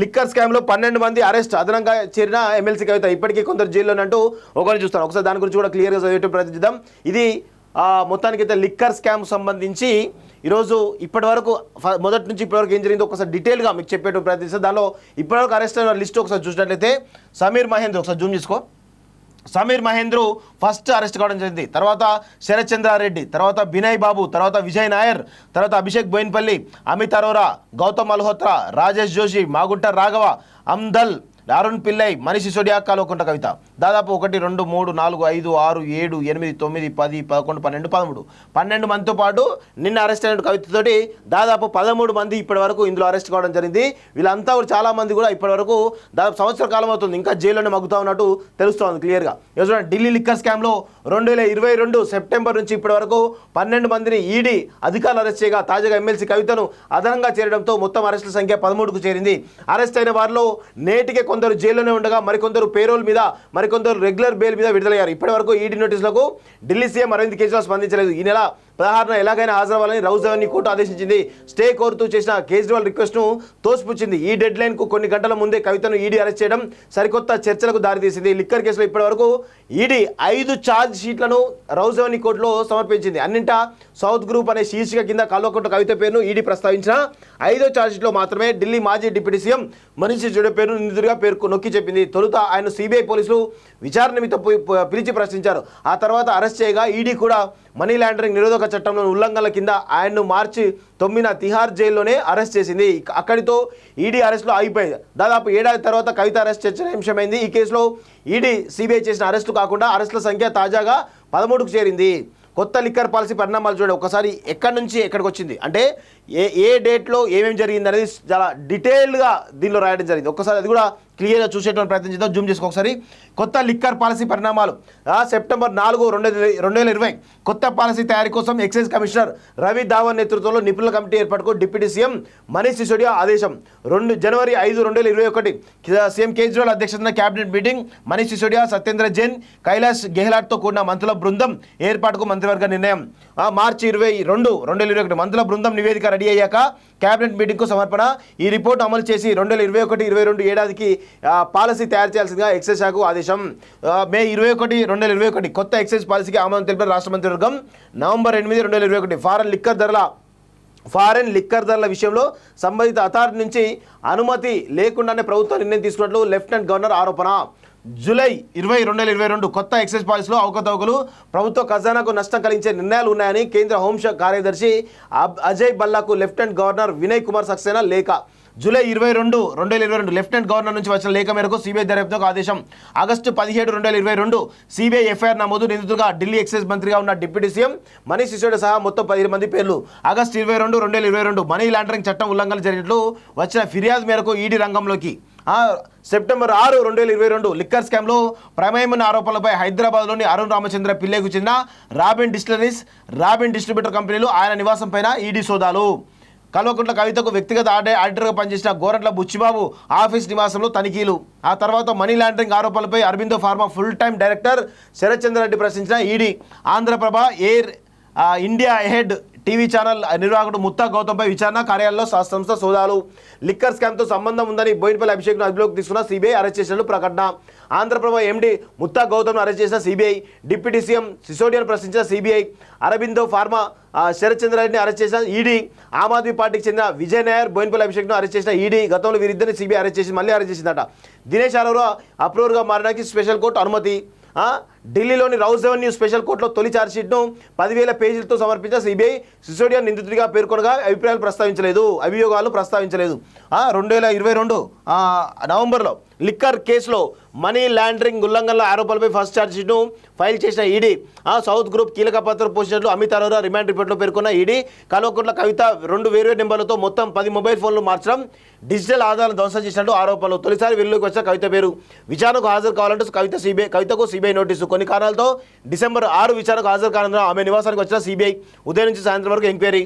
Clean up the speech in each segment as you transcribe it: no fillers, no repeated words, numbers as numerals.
Liquor scam లో 12 మంది arrest, అదనంగా చేరిన ఎమ్మెల్సీ కవిత ఇప్పటికీ కొందరు జైల్లోనంటూ ఒకరిని చూస్తాను. ఒకసారి దాని గురించి కూడా క్లియర్గా చదివేట ప్రయత్నిద్దాం. ఇది మొత్తానికైతే లిక్కర్ స్కామ్ సంబంధించి ఈరోజు ఇప్పటి వరకు మొదటి నుంచి ఇప్పటివరకు ఏం జరిగిందో ఒకసారి డీటెయిల్గా మీకు చెప్పేట ప్రయత్నిస్తాను. దానిలో ఇప్పటివరకు అరెస్ట్ అయిన లిస్ట్ ఒకసారి చూసినట్లయితే సమీర్ మహేంద్ర, ఒకసారి జూమ్ చేసుకో, సమీర్ మహేంద్ర ఫస్ట్ అరెస్ట్ కావడం జరిగింది. తర్వాత శరత్ చంద్రారెడ్డి, తర్వాత బినయ్ బాబు, తర్వాత విజయ్ నాయర్, తర్వాత అభిషేక్ బోయిన్పల్లి, అమిత్ అరోరా, గౌతమ్ మల్హోత్రా, రాజేష్ జోషి, మాగుంట రాఘవ, అమ్దల్, అరుణ్ పిల్లై, మనీష్ సిసోడియా, కల్వకుంట్ల కవిత. దాదాపు 1 2 3 4 5 6 7 8 9 10 11 12 13 12 మందితో పాటు నిన్న అరెస్ట్ అయిన కవితతోటి దాదాపు 13 మంది ఇప్పటి వరకు ఇందులో అరెస్ట్ కావడం జరిగింది. వీళ్ళంతా కూడా చాలా మంది కూడా ఇప్పటి వరకు దాదాపు సంవత్సర కాలం అవుతుంది, ఇంకా జైల్లోనే మగ్గుతా ఉన్నట్టు తెలుస్తోంది క్లియర్గా. చూడండి, ఢిల్లీ లిక్కర్ స్కామ్లో 2022 సెప్టెంబర్ నుంచి ఇప్పటి వరకు 12 మందిని ఈడీ అధికారులు అరెస్ట్ చేయగా తాజాగా ఎమ్మెల్సీ కవితను అదనంగా చేరడంతో మొత్తం అరెస్టుల సంఖ్య 13కు చేరింది. అరెస్ట్ అయిన వారిలో నేటికే కొందరు జైల్లోనే ఉండగా మరికొందరు పేరోల్ మీద, మరికొందరు రెగ్యులర్ బెయిల్ మీద విడుదలయ్యారు. ఇప్పటి వరకు ఈడీ నోటీసులకు ఢిల్లీ సీఎం అరవింద్ కేజ్రీవాల్ స్పందించలేదు. ఈ నెల 16న ఎలాగైనా హాజరవ్వాలని రౌజ్ అవెన్యూ కోర్టు ఆదేశించింది. స్టే కోరుతూ చేసిన కేజ్రీవాల్ రిక్వెస్ట్ను తోసిపుచ్చింది. ఈ డెడ్ లైన్కు కొన్ని గంటల ముందే కవితను ఈడీ అరెస్ట్ చేయడం సరికొత్త చర్చలకు దారితీసింది. లిక్కర్ కేసులో ఇప్పటి వరకు ఈడీ 5 ఛార్జ్ షీట్లను రౌజ్ అవెన్యూ కోర్టులో సమర్పించింది. అన్నింటా సౌత్ గ్రూప్ అనే శీర్షిక కింద కల్వకుంట్ల కవిత పేరును ఈడీ ప్రస్తావించిన 5వ ఛార్జ్ షీట్లో మాత్రమే ఢిల్లీ మాజీ డిప్యూటీ సీఎం మనీష్ సిసోడియా పేరును నిందితుడిగా నొక్కి చెప్పింది. తొలుత ఆయన సిబిఐ పోలీసులు విచారణ నిమిత్తం పిలిచి ప్రశ్నించారు. ఆ తర్వాత అరెస్ట్ చేయగా ఈడీ కూడా మనీ లాండరింగ్ నిరోధక చట్టంలోని ఉల్లంఘనల కింద ఆయన్ను మార్చి 9న తిహార్ జైల్లోనే అరెస్ట్ చేసింది. అక్కడితో ఈడీ అరెస్టులో ఆగిపోయింది. దాదాపు ఏడాది తర్వాత కవిత అరెస్ట్ చర్చనీయాంశమైంది. ఈ కేసులో ఈడీ సిబిఐ చేసిన అరెస్టు కాకుండా అరెస్టుల సంఖ్య తాజాగా 13కు చేరింది. కొత్త లిక్కర్ పాలసీ పరిణామాలు చూడండి ఒకసారి, ఎక్కడి నుంచి ఎక్కడికి వచ్చింది అంటే ఏ డేట్లో ఏమేమి జరిగింది అనేది చాలా డీటెయిల్డ్గా దీనిలో రాయడం జరిగింది. ఒక్కసారి అది కూడా క్లియర్గా చూసేటువంటి ప్రయత్నం చేద్దాం. జూమ్ చేసుకో ఒకసారి. కొత్త లిక్కర్ పాలసీ పరిణామాలు. సెప్టెంబర్ 4, 2020 కొత్త పాలసీ తయారీ కోసం ఎక్సైజ్ కమిషనర్ రవి ధావన్ నేతృత్వంలో నిపుణుల కమిటీ ఏర్పాటుకు డిప్యూటీ సీఎం మనీష్ సిసోడియా ఆదేశం. జనవరి 5, 2021 సీఎం కేజ్రీవాల్ అధ్యక్షతన కేబినెట్ మీటింగ్. మనీష్ సిసోడియా, సత్యేంద్ర జైన్, కైలాష్ గెహ్లాట్తో కూడిన మంత్రుల బృందం ఏర్పాటుకు మంత్రివర్గ నిర్ణయం. మార్చి 22, 2021 మంత్రుల బృందం నివేదిక రెడీ అయ్యాక కేబినెట్ మీటింగ్కు సమర్పణ. ఈ రిపోర్టు అమలు చేసి 2021-22 ఏడాదికి పాలసీ తయారు చేయాల్సిందిగా ఎక్సైజ్ శాఖకు ఆదేశం. మే 21, 2021 కొత్త ఎక్సైజ్ పాలసీకి ఆమోదం తెలిపిన రాష్ట్ర మంత్రివర్గం. నవంబర్ 8, 2021 ఫారెన్ లిక్కర్ ధరల విషయంలో సంబంధిత అథారిటీ నుంచి అనుమతి లేకుండానే ప్రభుత్వం నిర్ణయం తీసుకున్నట్లు లెఫ్టినెంట్ గవర్నర్ ఆరోపణ. జూలై 20, 2022 కొత్త ఎక్సైజ్ పాలసీలో అవకతవకలు, ప్రభుత్వ ఖజానాకు నష్టం కలిగించే నిర్ణయాలు ఉన్నాయని కేంద్ర హోంశాఖ కార్యదర్శి అజయ్ భల్లాకు లెఫ్టినెంట్ గవర్నర్ వినయ్ కుమార్ సక్సేనా లేఖ. జూలై 22, 2022 లెఫ్టినెంట్ గవర్నర్ నుంచి వచ్చిన లేఖ మేరకు సిబిఐ దర్యాప్తుకు ఆదేశం. ఆగస్టు 17, 2022 సిబిఐ ఎఫ్ఐఆర్ నమోదు. నిందితులుగా ఢిల్లీ ఎక్సైజ్ మంత్రిగా ఉన్న డిప్యూటీ సీఎం మనీష్ సిసోడియా సహా మొత్తం 15 మంది పేర్లు. ఆగస్టు 22, 2022 మనీ లాండరింగ్ చట్టం ఉల్లంఘనలు జరిగినట్లు వచ్చిన ఫిర్యాదు మేరకు ఈడీ రంగంలోకి. సెప్టెంబర్ 6, 2022 లిక్కర్ స్కామ్లో ప్రమేయం ఉన్న ఆరోపణలపై హైదరాబాద్లోని అరుణ్ రామచంద్ర పిల్లేకు చెందిన రాబిన్ డిస్టిలరీస్, రాబిన్ డిస్ట్రిబ్యూటర్ కంపెనీలు ఆయన నివాసం పైన ఈడీ సోదాలు. కల్వకుంట్ల కవితకు వ్యక్తిగత ఆడిటర్గా పనిచేసిన గోరంట్ల బుచ్చిబాబు ఆఫీస్ నివాసంలో తనిఖీలు. ఆ తర్వాత మనీ లాండరింగ్ ఆరోపణలపై Aurobindo pharma full time director Sarath Chandra Reddy ప్రశ్నించిన ED. Andhra Prabha Air India head TV channel నిర్వాహకుడు ముత్తా గౌతమ్పై విచారణ. కార్యాలయంలో సంస్థ సోదాలు. లిక్కర్ స్కామ్తో సంబంధం ఉందని బోయినపల్లి అభిషేక్ను అదుపులోకి తీసుకున్న సిబిఐ అరెస్ట్ చేసినట్లు ప్రకటన. ఆంధ్రప్రభ ఎండీ ముత్తా గౌతమ్ను అరెస్ట్ చేసిన సిబిఐ. డిప్యూటీ సీఎం సిసోడియాను ప్రశ్నించిన సిబిఐ. అరబిందో ఫార్మా శరత్ చంద్రారెడ్డిని అరెస్ట్ చేసిన ఈడీ. ఆమ్ ఆద్మీ పార్టీకి చెందిన విజయ్ నాయర్, బోయినపల్లి అభిషేక్ను అరెస్ట్ చేసిన ఈడీ. గతంలో వీరిద్దరిని సిబిఐ అరెస్ట్ చేసి మళ్ళీ అరెస్ట్ చేసిందట. దినేష్ అరోరా అప్రూవర్గా మారడానికి స్పెషల్ కోర్టు అనుమతి. ఢిల్లీలోని రౌజ్ అవెన్యూ స్పెషల్ కోర్టులో తొలి ఛార్జ్షీట్ను 10,000 పేజీలతో సమర్పించిన సిబిఐ. సిసోడియా నిందితుడిగా పేర్కొనగా అభియోగాలు ప్రస్తావించలేదు. 2022 నవంబర్లో లిక్కర్ కేసులో మనీ లాండరింగ్ ఉల్లంఘనల ఆరోపణలపై ఫస్ట్ ఛార్జ్షీట్ను ఫైల్ చేసిన ఈడీ. సౌత్ గ్రూప్ కీలక పాత్ర పోషించినట్లు అమిత్ అరోరా రిమాండ్ రిపోర్ట్లో పేర్కొన్న ఈడీ. కల్వకుంట్ల కవిత 2 వేర్వేరు నెంబర్లతో మొత్తం 10 మొబైల్ ఫోన్లు మార్చడం, డిజిటల్ ఆధారాలను ధ్వంసం చేసినట్లు ఆరోపణలు. తొలిసారి వెలుగులోకి వచ్చిన కవిత పేరు. విచారణకు హాజరు కావాలంటూ కవితకు సిబిఐ నోటీసు. కొన్ని కారణాలతో డిసెంబర్ 6 విచారణకు హాజరు కానందున ఆమె నివాసానికి వచ్చిన సిబిఐ. ఉదయం నుంచి సాయంత్రం వరకు ఎంక్వైరీ.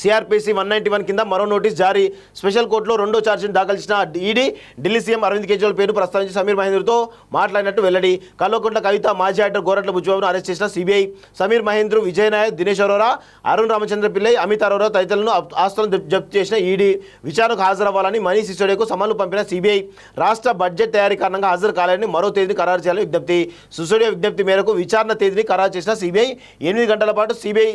సిఆర్పిసి 191 కింద మరో నోటీస్ జారీ. స్పెషల్ కోర్టులో రెండో ఛార్జ్షీట్ దాఖలు చేసిన ఈడీ ఢిల్లీ సీఎం అరవింద్ కేజ్రీవాల్ పేరు ప్రస్తావించి సమీర్ మహేంద్రతో మాట్లాడినట్టు వెల్లడి. కల్వకుంట్ల కవిత, మాజీ యాక్టర్ గోరట్ల బుజ్జిబాబును అరెస్ట్ చేసిన సిబిఐ. సమీర్ మహేంద్ర, విజయ్ నాయక్, దినేష్ అరోరా, అరుణ్ రామచంద్ర పిల్లై, అమిత్ అరోరా తదితరులను ఆస్తులను జప్తు చేసిన ఈడీ. విచారణకు హాజరవ్వాలని మనీష్ సిసోడియాకు సమన్లు పంపిన సిబిఐ. రాష్ట్ర బడ్జెట్ తయారీ కారణంగా హాజరు కాలేదని మరో తేదీని ఖరారు చేయాలని విజ్ఞప్తి. సిసోడియా విజ్ఞప్తి మేరకు విచారణ తేదీని ఖరారు చేసిన సిబిఐ. 8 గంటల పాటు సిబిఐ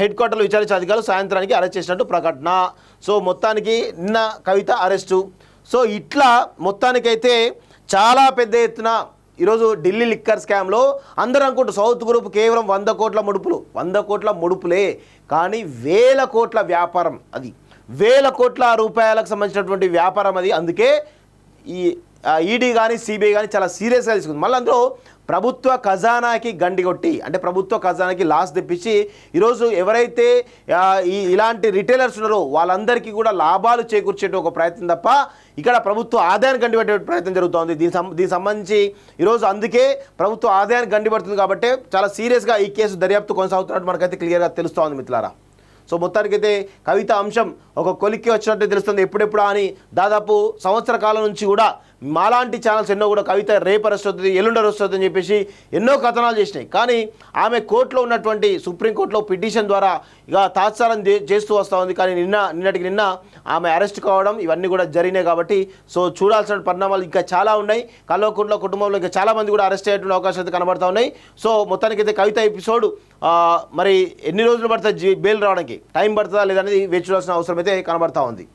హెడ్ క్వార్టర్లో విచారించే అధికారులు సాయంత్రానికి అరెస్ట్ చేసినట్టు ప్రకటన. సో మొత్తానికి నిన్న కవిత అరెస్టు. సో ఇట్లా మొత్తానికైతే చాలా పెద్ద ఎత్తున ఈరోజు ఢిల్లీ లిక్కర్ స్కామ్లో అందరూ అనుకుంటారు సౌత్ గ్రూప్ కేవలం 100 కోట్ల ముడుపులు, 100 కోట్ల ముడుపులే, కానీ 1000 కోట్ల వ్యాపారం, అది 1000 కోట్ల రూపాయలకు సంబంధించినటువంటి వ్యాపారం అది. అందుకే ఈ ఈడీ కానీ సిబిఐ కానీ చాలా సీరియస్గా తీసుకుంది. మళ్ళీ అందులో ప్రభుత్వ ఖజానాకి గండి కొట్టి, అంటే ప్రభుత్వ ఖజానాకి లాస్ తెప్పించి ఈరోజు ఎవరైతే ఇలాంటి రిటైలర్స్ ఉన్నారో వాళ్ళందరికీ కూడా లాభాలు చేకూర్చే ఒక ప్రయత్నం తప్ప ఇక్కడ ప్రభుత్వ ఆదాయాన్ని గండిపెట్టే ప్రయత్నం జరుగుతోంది. దీనికి సంబంధించి ఈరోజు అందుకే ప్రభుత్వ ఆదాయాన్ని గండిపడుతుంది కాబట్టి చాలా సీరియస్గా ఈ కేసు దర్యాప్తు కొనసాగుతున్నట్టు మనకైతే క్లియర్గా తెలుస్తోంది మిత్రులారా. సో మొత్తానికైతే కవిత అంశం ఒక కొలిక్కి వచ్చినట్టు తెలుస్తుంది. ఎప్పుడెప్పుడా అని దాదాపు సంవత్సర కాలం నుంచి కూడా మాలాంటి ఛానల్స్ ఎన్నో కూడా కవిత రేపు అరెస్ట్ అవుతుంది, ఎల్లుండి అరెస్ట్ అవుతుంది అని చెప్పేసి ఎన్నో కథనాలు చేసినాయి. కానీ ఆమె కోర్టులో ఉన్నటువంటి సుప్రీంకోర్టులో పిటిషన్ ద్వారా ఇక తాత్సారం చేస్తూ వస్తూ ఉంది. కానీ నిన్నటికి నిన్న ఆమె అరెస్ట్ కావడం ఇవన్నీ కూడా జరిగినాయి. కాబట్టి సో చూడాల్సిన పరిణామాలు ఇంకా చాలా ఉన్నాయి. కల్వకుంట్ల కుటుంబంలో ఇంకా చాలామంది కూడా అరెస్ట్ అయ్యేటువంటి అవకాశాలు అయితే కనబడతా ఉన్నాయి. సో మొత్తానికైతే కవిత ఎపిసోడ్ మరి ఎన్ని రోజులు పడుతుంది బెయిల్ రావడానికి, టైం పడుతుందా లేదనేది వేచి చూడాల్సిన అవసరం అయితే కనబడతా ఉంది.